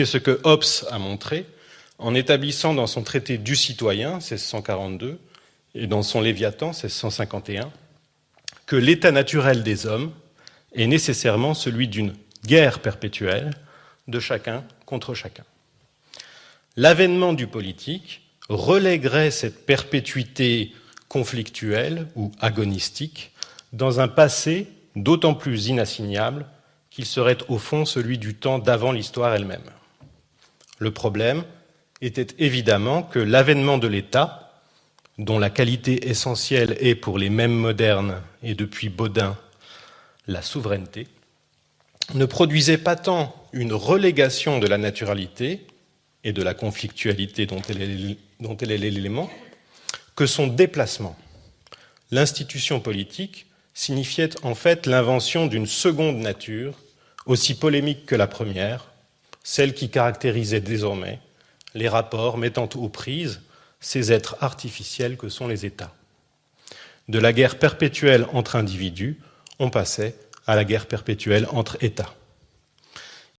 C'est ce que Hobbes a montré en établissant dans son traité du citoyen, 1642, et dans son Léviathan, 1651, que l'état naturel des hommes est nécessairement celui d'une guerre perpétuelle de chacun contre chacun. L'avènement du politique relèguerait cette perpétuité conflictuelle ou agonistique dans un passé d'autant plus inassignable qu'il serait au fond celui du temps d'avant l'histoire elle-même. Le problème était évidemment que l'avènement de l'État, dont la qualité essentielle est pour les mêmes modernes et depuis Baudin la souveraineté, ne produisait pas tant une relégation de la naturalité et de la conflictualité dont elle est l'élément que son déplacement. L'institution politique signifiait en fait l'invention d'une seconde nature, aussi polémique que la première, celle qui caractérisait désormais les rapports mettant aux prises ces êtres artificiels que sont les États. De la guerre perpétuelle entre individus, on passait à la guerre perpétuelle entre États.